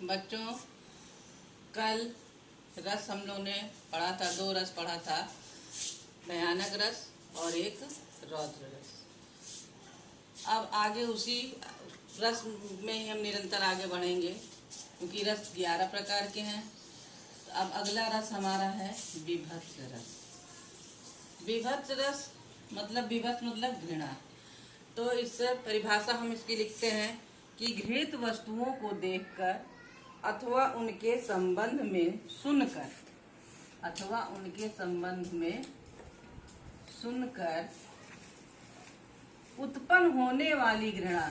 बच्चों, कल रस हम लोग ने पढ़ा था, 2 रस पढ़ा था, भयानक रस और एक रौद्र रस। अब आगे उसी रस में ही हम निरंतर आगे बढ़ेंगे, क्योंकि रस 11 प्रकार के हैं। तो अब अगला रस हमारा है विभत्स रस। विभत्स रस मतलब विभत्स मतलब घृणा। तो इससे परिभाषा हम इसकी लिखते हैं कि घृणित वस्तुओं को देखकर अथवा उनके संबंध में सुनकर उत्पन्न होने वाली घृणा,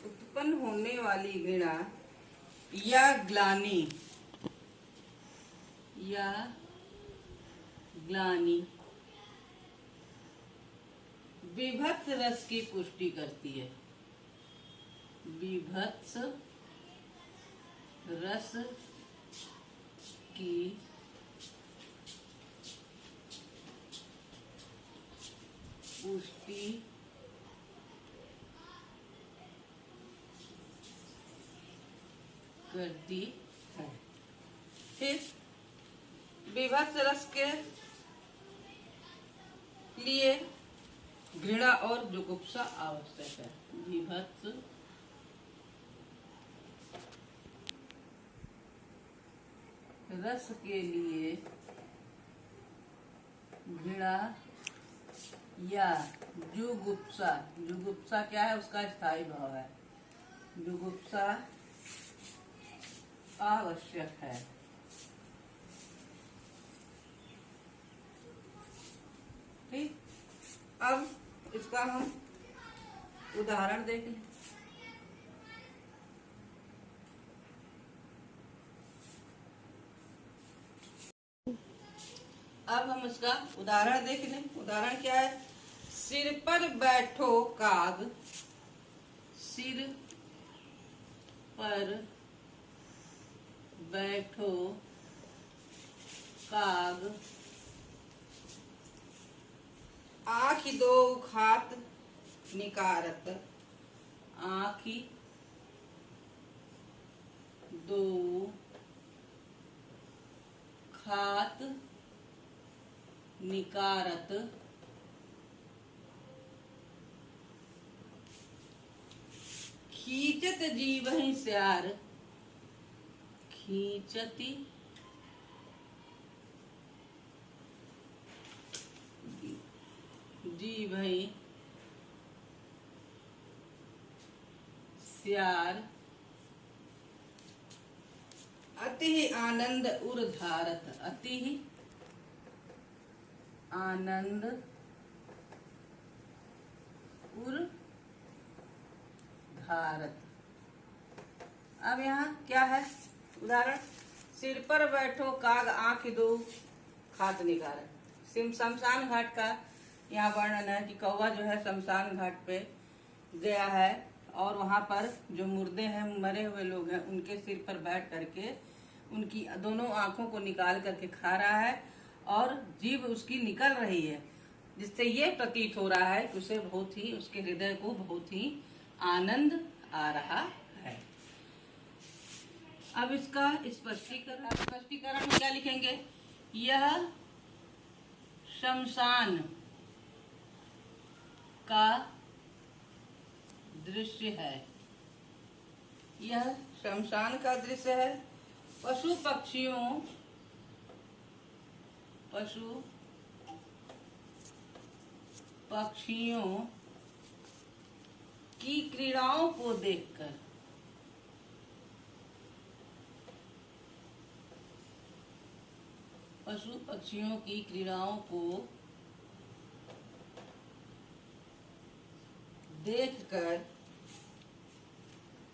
उत्पन्न होने वाली घृणा या ग्लानि विभत्स रस की पुष्टि करती है। विभत्स रस की पुष्टि करती है। फिर विभत्स रस के लिए घृणा और जुगुप्सा आवश्यक है। विभत्स रस के लिए घृणा या जुगुप्सा क्या है, उसका स्थायी भाव है। जुगुप्सा आवश्यक है। ठीक, अब इसका हम उदाहरण देख लें। अब हम इसका उदाहरण देख लें। उदाहरण क्या है? सिर पर बैठो काग, सिर पर बैठो काग, आँखि दो खात निकारत, आँखि दो खात निकारत, खींचत जीवहि स्यार, खींचती जीवहि स्यार, अति आनंद उर्धारत, अति आनंद उर्धारत। अब यहाँ क्या है उदाहरण? सिर पर बैठो काग, आंख दो खात निकारत। शमशान घाट का यहाँ वर्णन है कि कौवा जो है शमशान घाट पे गया है और वहां पर जो मुर्दे हैं, मरे हुए लोग हैं, उनके सिर पर बैठ करके उनकी दोनों आंखों को निकाल करके खा रहा है और जीभ उसकी निकल रही है, जिससे ये प्रतीत हो रहा है कि उसे बहुत ही, उसके हृदय को बहुत ही आनंद आ रहा है। अब इसका स्पष्टीकरण में क्या लिखेंगे? यह शमशान का दृश्य है। यह शमशान का दृश्य है। पशु पक्षियों की क्रीड़ाओं को देखकर, पशु पक्षियों की क्रीड़ाओं को देखकर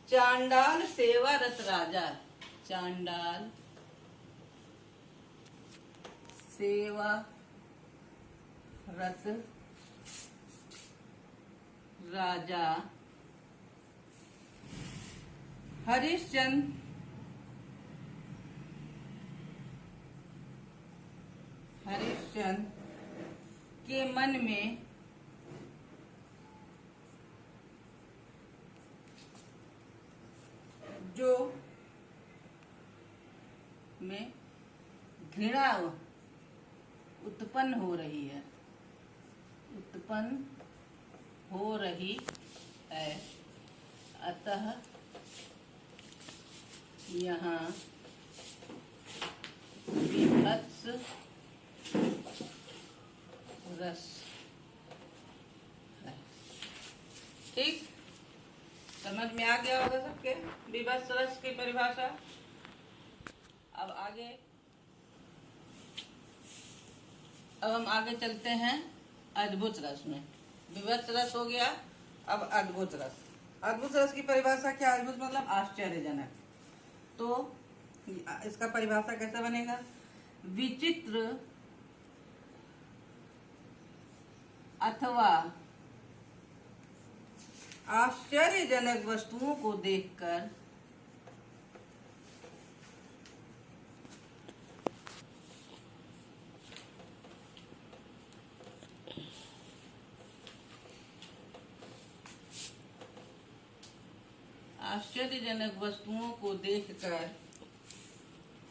चांडाल सेवारत राजा, चांडाल सेवारत राजा हरिश्चंद्र के मन में जो में घृणा उत्पन्न हो रही है, अतः यहाँ विभत्स रस है। ठीक, समझ में आ गया होगा सबके विभत्स रस की परिभाषा। अब हम आगे चलते हैं अद्भुत रस में। विभत्स रस हो गया, अब अद्भुत रस। अद्भुत रस की परिभाषा क्या? अद्भुत मतलब आश्चर्यजनक। तो इसका परिभाषा कैसे बनेगा? विचित्र अथवा आश्चर्यजनक वस्तुओं को देखकर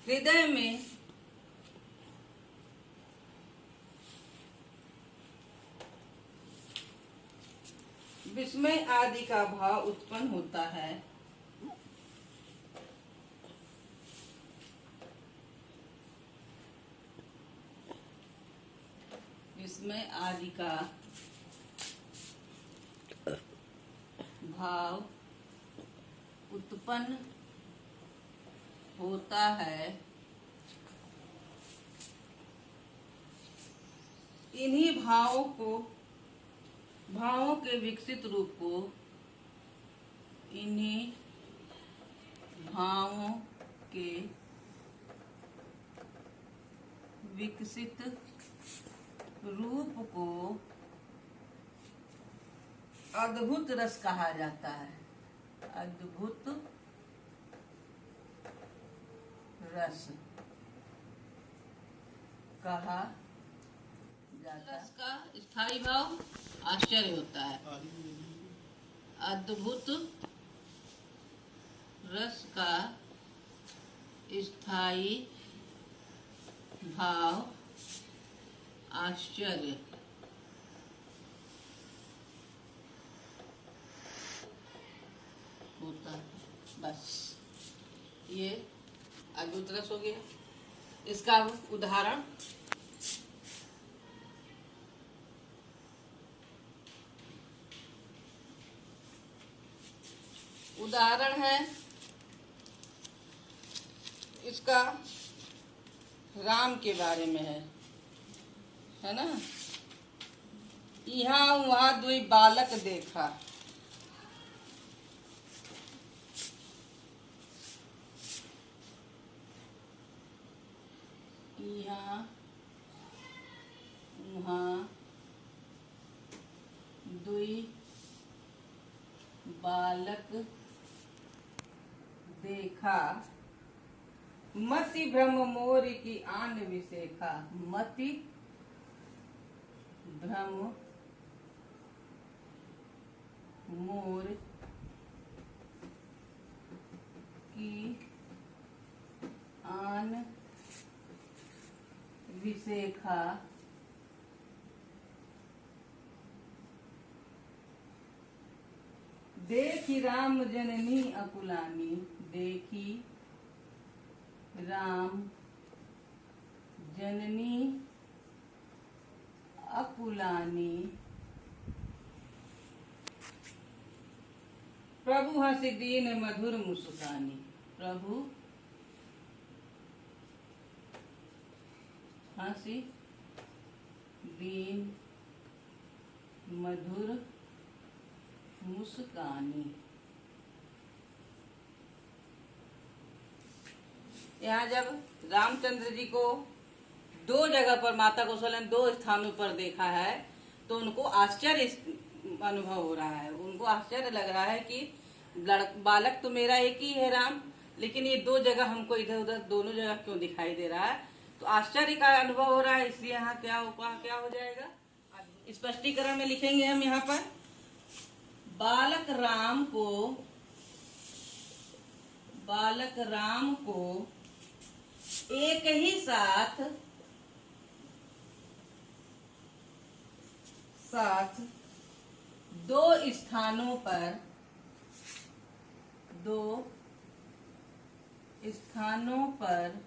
हृदय में विस्मय आदि का भाव उत्पन्न होता है। विस्मय आदि का भाव उत्पन्न होता है। इन्हीं भावों के विकसित रूप को अद्भुत रस कहा जाता है। अद्भुत रस कहा जाता है। रस का स्थायी भाव आश्चर्य होता है। अद्भुत रस का स्थायी भाव आश्चर्य होता है। बस ये अद्भुत रस हो गया। इसका उदाहरण है इसका राम के बारे में है ना। यहाँ वहाँ दुई बालक देखा, यहाँ वहाँ दुई बालक देखा, मति भ्रम मोर की आन विशेखा। मति भ्रम मोर की आन विशेखा। देखी राम जननी अकुलानी। देखी राम जननी अकुलानी। प्रभु हंसी दीन मधुर मुस्कानी। प्रभु हंसी दीन मधुर मुस्कानी। यहाँ जब रामचंद्र जी को दो जगह पर माता कौशल्या ने दो स्थानों पर देखा है तो उनको आश्चर्य अनुभव हो रहा है। उनको आश्चर्य लग रहा है कि बालक तो मेरा एक ही है राम, लेकिन ये दो जगह हमको इधर उधर दोनों जगह क्यों दिखाई दे रहा है? तो आश्चर्य का अनुभव हो रहा है, इसलिए यहाँ क्या हो जाएगा? स्पष्टीकरण में लिखेंगे हम यहाँ पर, बालक राम को एक ही साथ दो स्थानों पर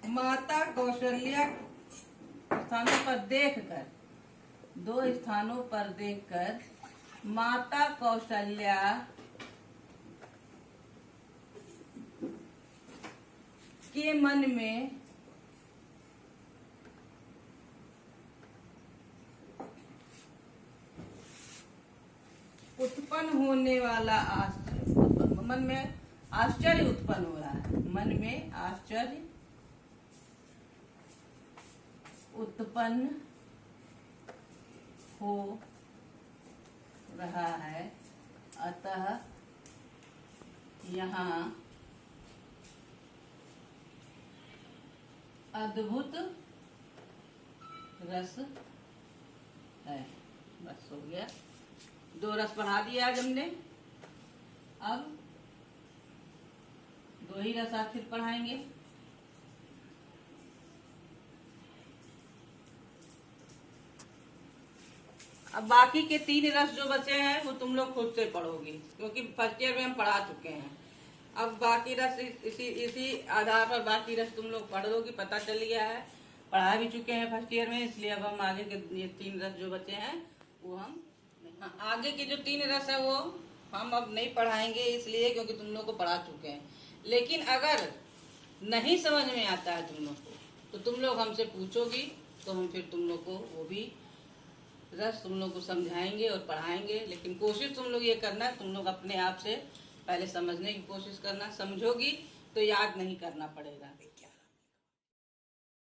माता कौशल्या दो स्थानों पर देखकर माता कौशल्या के मन में उत्पन्न होने वाला मन में आश्चर्य उत्पन्न हो रहा है, मन में आश्चर्य उत्पन्न हो रहा है, अतः यहाँ अद्भुत रस है। बस हो गया, दो रस पढ़ा दिया आज हमने। अब दो ही रस आज फिर पढ़ाएंगे। अब बाकी के 3 रस जो बचे हैं वो तुम लोग खुद से पढ़ोगे, क्योंकि फर्स्ट ईयर में हम पढ़ा चुके हैं। अब बाकी रस इसी आधार पर बाकी रस तुम लोग पढ़ लोगे, पता चल गया है, पढ़ा भी चुके हैं फर्स्ट ईयर में। इसलिए अब हम आगे के ये 3 रस जो बचे हैं वो हम आगे के जो 3 रस है वो हम अब नहीं पढ़ाएंगे, इसलिए क्योंकि तुम लोग को पढ़ा चुके हैं। लेकिन अगर नहीं समझ में आता है तुम लोग को, तो तुम लोग हमसे पूछोगी, तो हम फिर तुम लोग को वो भी रस तुम लोग को समझाएंगे और पढ़ाएंगे। लेकिन कोशिश तुम लोग ये करना, तुम लोग अपने आप से पहले समझने की कोशिश करना। समझोगी तो याद नहीं करना पड़ेगा।